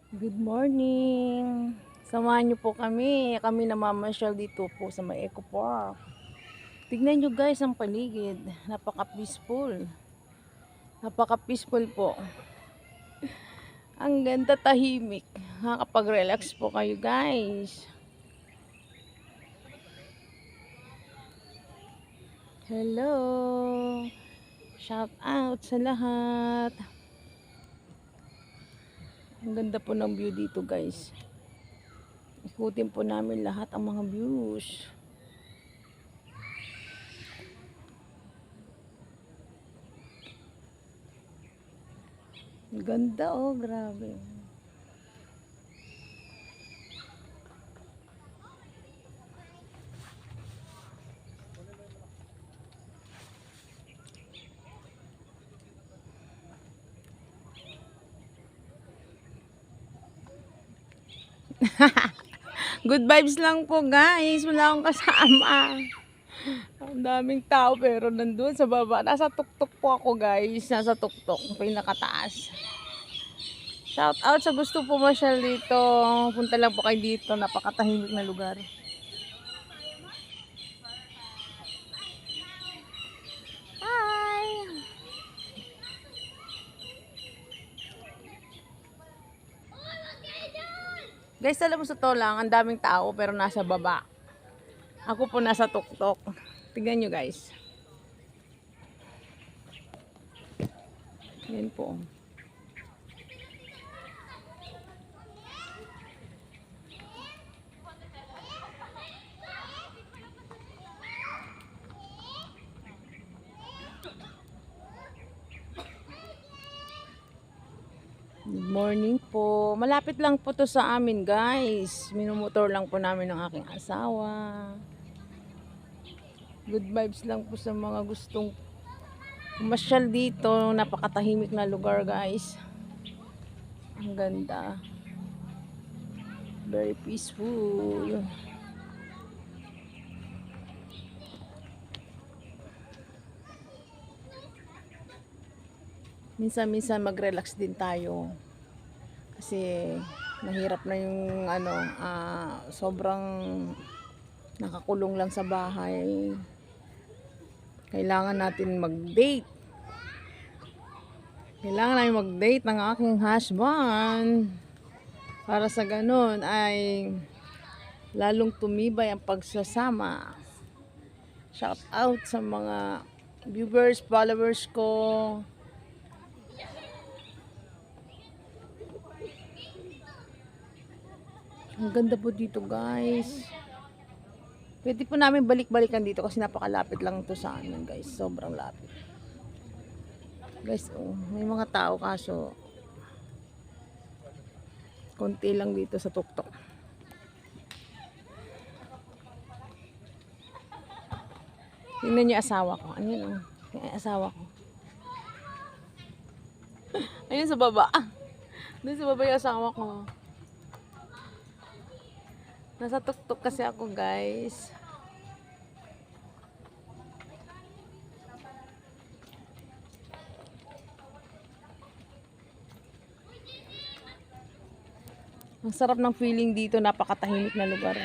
Good morning. Samahan niyo po kami. Kami namamasyal dito po sa may Eco Park. Tignan niyo guys ang paligid. Napaka-peaceful. Napaka-peaceful po. Ang ganda, tahimik. Nakakapag-relax po kayo guys. Hello. Shout out sa lahat. Ang ganda po ng view dito guys. Ikutin po namin lahat ang mga views. Ang ganda oh, grabe. Good vibes lang po guys. Wala akong kasama. Ang daming tao pero nandun sa baba. Nasa tuktok po ako guys. Nasa tuktok. Pinakataas. Shout out sa gusto pumasyal dito. Punta lang po kayo dito. Napakatahimik na lugar. Hi! Guys, alam mo sa to lang, ang daming tao pero nasa baba. Ako po nasa tuktok. Tignan nyo guys. Yan po. Good morning po. Malapit lang po to sa amin guys. Minumotor lang po namin ng aking asawa. Good vibes lang po sa mga gustong pumasyal dito. Napakatahimik na lugar guys. Ang ganda. Very peaceful. Minsan-minsan mag-relax din tayo. Kasi mahirap na yung sobrang nakakulong lang sa bahay. Kailangan natin mag-date. Kailangan namin mag-date ng aking husband. Para sa ganun ay lalong tumibay ang pagsasama. Shout out sa mga viewers, followers ko. Ang ganda po dito guys. Pwede po namin balik-balikan dito kasi napakalapit lang to sa amin guys. Sobrang lapit. Guys, oh, may mga tao kaso konti lang dito sa tuktok. Tingnan niyo asawa ko. Ano yun? Yung asawa ko. Ayun sa baba. Doon sa baba yung asawa ko. Nasa tuktok kasi ako guys. Ang sarap ng feeling dito. Napakatahimik na lugar.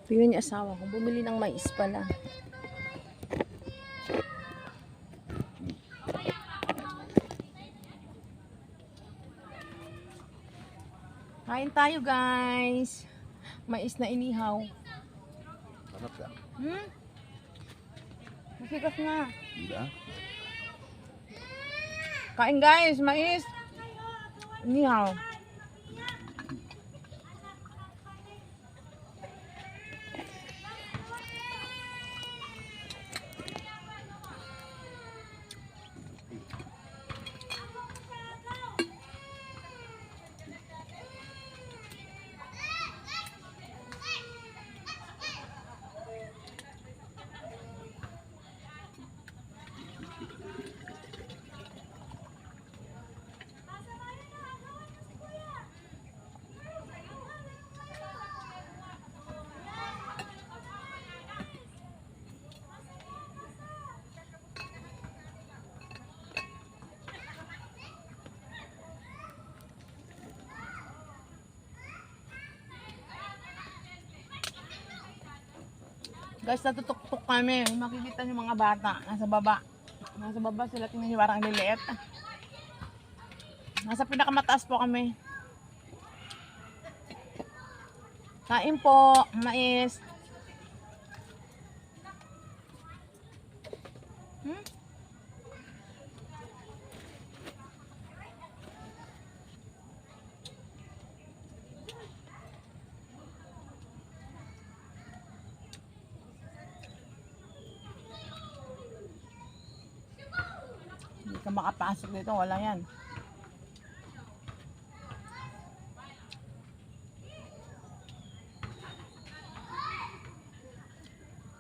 Tingnan niyo asawa ko. Bumili ng mais pala. Kain tayo guys. Mais na inihaw. Sarap ka. Masigas na. Hindi. Kain guys. Mais. Inihaw. Guys, natutuktok kami. Makikita niyo mga bata. Nasa baba. Nasa baba sila. Tingnan niyo parang liliit. Nasa pinakamataas po kami. Kain po. Mais. Hmm? Hindi ka makapasok dito, wala yan.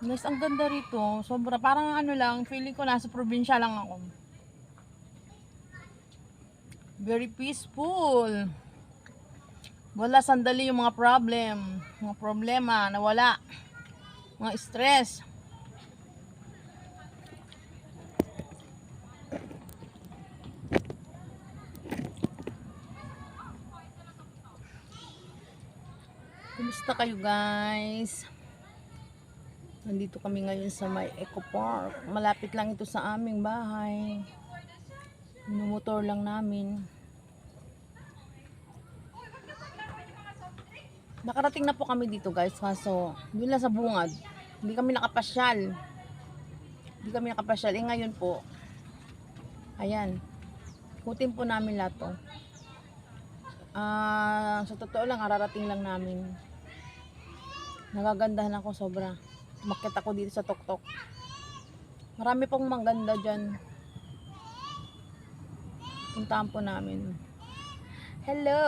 Guys, ang ganda rito. Sobra, parang ano lang, feeling ko nasa probinsya lang ako. Very peaceful. Wala sandali yung mga problema, nawala. Mga stress. Kumusta kayo guys? Nandito kami ngayon sa may Eco Park. Malapit lang ito sa aming bahay. Minumotor lang namin. Nakarating na po kami dito guys. Kaso, doon lang sa bungad. Hindi kami nakapasyal. Ngayon po. Ayan. Ikutin po namin lahat to. Sa totoo lang, ararating lang namin. Nagagandahan ako sobra. Umakyat ako dito sa tuktok. Marami pong maganda dyan. Puntahan po namin. Hello!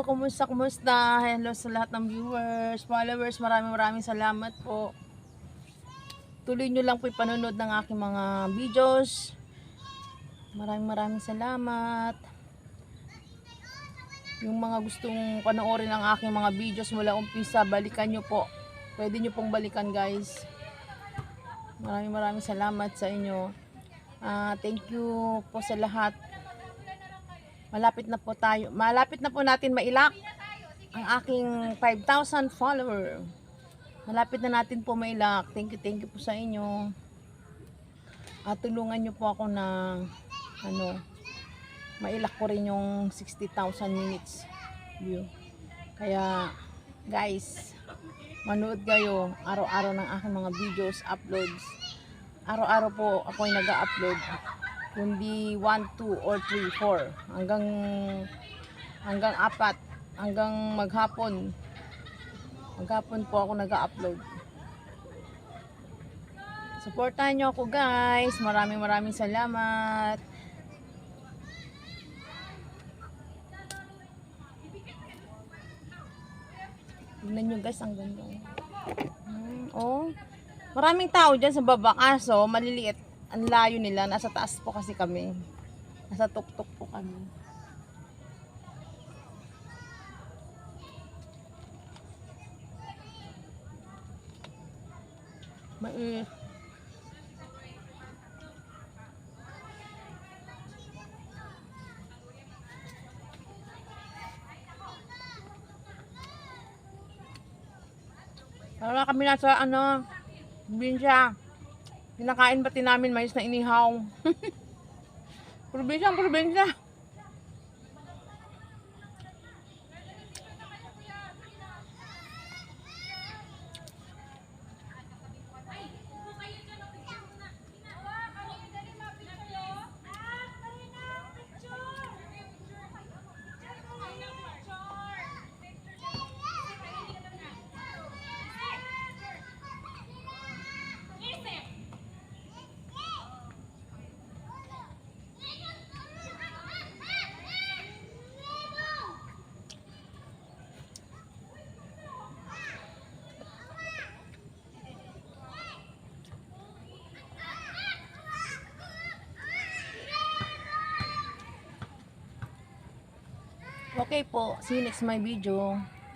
Kumusta? Hello sa lahat ng viewers, followers. Maraming salamat po. Tuloy nyo lang po yung panonood ng aking mga videos. Maraming salamat. Yung mga gustong panoorin ang aking mga videos mula umpisa, balikan nyo po. Pwede nyo pong balikan guys. Maraming salamat sa inyo. Thank you po sa lahat. Malapit na po natin mailak ang aking 5,000 follower. Malapit na natin po mailak. Thank you po sa inyo. Tulungan nyo po ako na mailak ko rin yung 60,000 minutes view. Kaya guys, manood kayo araw-araw ng aking mga videos, uploads. Araw-araw po ako ay nag-upload. Kundi 1, 2, or 3, 4 hanggang 4 hanggang maghapon po ako nag-upload. Supportahan nyo ako guys. Maraming salamat. Tignan nyo guys, ang ganda. Maraming tao dyan sa baba, kaso maliliit. Ang layo nila, nasa taas po kasi kami. Nasa tuktok po kami. Mais. Wala kami nasa probinsya. Pinakain pati namin mais na inihaw. Probinsya. Okay po, see you next my video.